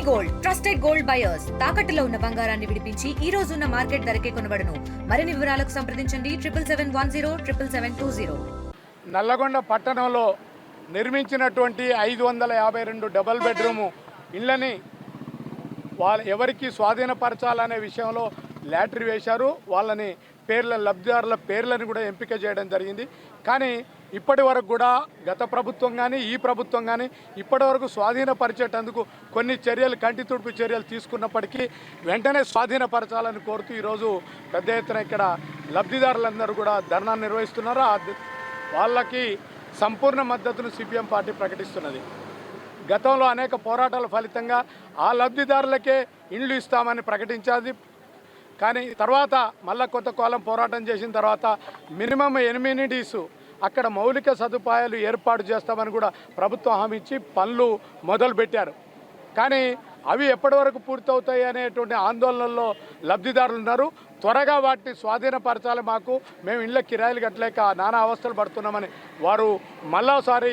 Gold trusted gold buyers తాకట్టులో ఉన్న బంగారాన్ని విడిపించి ఈ రోజు ఉన్న మార్కెట్ ధరకే కొనబడును. మరిన్ని వివరాలకు సంప్రదించండి 7771077720. నల్లగొండ పట్టణంలో నిర్మించినటువంటి 552 డబుల్ బెడ్రూము ఇళ్ళని ఎవరికి స్వాధీనపరచాలనే విషయంలో లాటరీ వేశారు. వాళ్ళని లబ్ధిదారుల పేర్లను కూడా ఎంపిక చేయడం జరిగింది. కానీ ఇప్పటి వరకు కూడా గత ప్రభుత్వం కానీ ఈ ప్రభుత్వం కానీ ఇప్పటి వరకు స్వాధీనపరిచేటందుకు కొన్ని చర్యలు కంటితుడుపు చర్యలు తీసుకున్నప్పటికీ వెంటనే స్వాధీనపరచాలని కోరుతూ ఈరోజు పెద్ద ఎత్తున ఇక్కడ లబ్ధిదారులందరూ కూడా ధర్నా నిర్వహిస్తున్నారు. వాళ్ళకి సంపూర్ణ మద్దతును సిపిఎం పార్టీ ప్రకటిస్తున్నది. గతంలో అనేక పోరాటాల ఫలితంగా ఆ లబ్ధిదారులకే ఇండ్లు ఇస్తామని ప్రకటించాది. కానీ తర్వాత మళ్ళా కొంత కాలం పోరాటం చేసిన తర్వాత మినిమం ఎమ్యూనిటీస్ అక్కడ మౌలిక సదుపాయాలు ఏర్పాటు చేస్తామని కూడా ప్రభుత్వం హామీ ఇచ్చి పనులు మొదలుపెట్టారు. కానీ అవి ఎప్పటి వరకు పూర్తవుతాయి అనేటువంటి ఆందోళనల్లో లబ్ధిదారులు ఉన్నారు. త్వరగా వాటిని స్వాధీనపరచాలి, మేము ఇళ్ళ కిరాయిలు కట్టలేక నానా అవస్థలు పడుతున్నామని వారు మళ్ళాసారి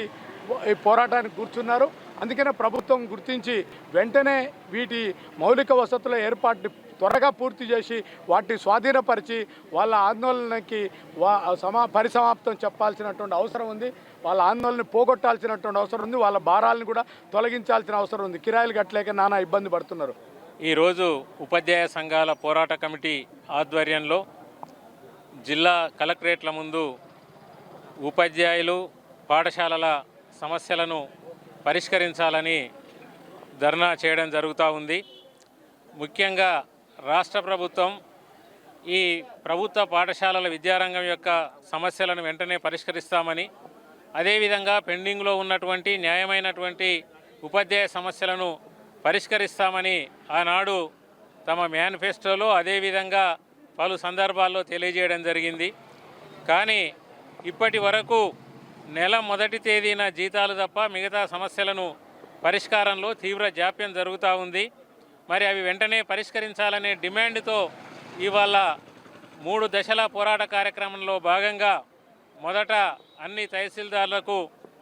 ఈ పోరాటానికి కూర్చున్నారు. అందుకనే ప్రభుత్వం గుర్తించి వెంటనే వీటి మౌలిక వసతుల ఏర్పాటుని త్వరగా పూర్తి చేసి వాటిని స్వాధీనపరిచి వాళ్ళ ఆందోళనకి పరిసమాప్తం చెప్పాల్సినటువంటి అవసరం ఉంది. వాళ్ళ ఆందోళనని పోగొట్టాల్సినటువంటి అవసరం ఉంది. వాళ్ళ భారాలను కూడా తొలగించాల్సిన అవసరం ఉంది. కిరాయిలు కట్టలేక నానా ఇబ్బంది పడుతున్నారు. ఈరోజు ఉపాధ్యాయ సంఘాల పోరాట కమిటీ ఆధ్వర్యంలో జిల్లా కలెక్టరేట్ల ముందు ఉపాధ్యాయులు పాఠశాలల సమస్యలను పరిష్కరించాలని ధర్నా చేయడం జరుగుతూ ఉంది. ముఖ్యంగా రాష్ట్ర ప్రభుత్వం ఈ ప్రభుత్వ పాఠశాలల విద్యారంగం యొక్క సమస్యలను వెంటనే పరిష్కరిస్తామని, అదేవిధంగా పెండింగ్లో ఉన్నటువంటి న్యాయమైనటువంటి ఉపాధ్యాయ సమస్యలను పరిష్కరిస్తామని ఆనాడు తమ మేనిఫెస్టోలో అదేవిధంగా పలు సందర్భాల్లో తెలియజేయడం జరిగింది. కానీ ఇప్పటి వరకు నెల మొదటి తేదీన జీతాలు తప్ప మిగతా సమస్యలను పరిష్కారంలో తీవ్ర జాప్యం జరుగుతూ ఉంది. మరి అవి వెంటనే పరిష్కరించాలనే డిమాండ్తో ఇవాళ 3 దశల పోరాట కార్యక్రమంలో భాగంగా మొదట అన్ని తహసీల్దార్లకు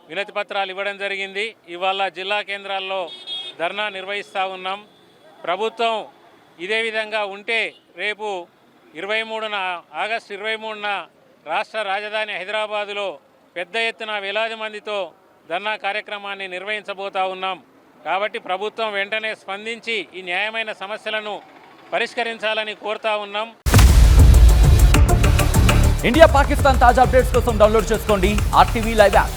వినతి పత్రాలు ఇవ్వడం జరిగింది. ఇవాళ జిల్లా కేంద్రాల్లో ధర్నా నిర్వహిస్తూ ఉన్నాం. ప్రభుత్వం ఇదే విధంగా ఉంటే రేపు ఆగస్టు 23న రాష్ట్ర రాజధాని హైదరాబాదులో పెద్ద ఎత్తున వేలాది మందితో ధర్నా కార్యక్రమాన్ని నిర్వహించబోతా ఉన్నాం. కాబట్టి ప్రభుత్వం వెంటనే స్పందించి ఈ న్యాయమైన సమస్యలను పరిష్కరించాలని కోరుతా ఉన్నాం. ఇండియా పాకిస్తాన్ తాజా అప్డేట్స్ కోసం డౌన్లోడ్ చేసుకోండి RTV లైవ్ యాప్.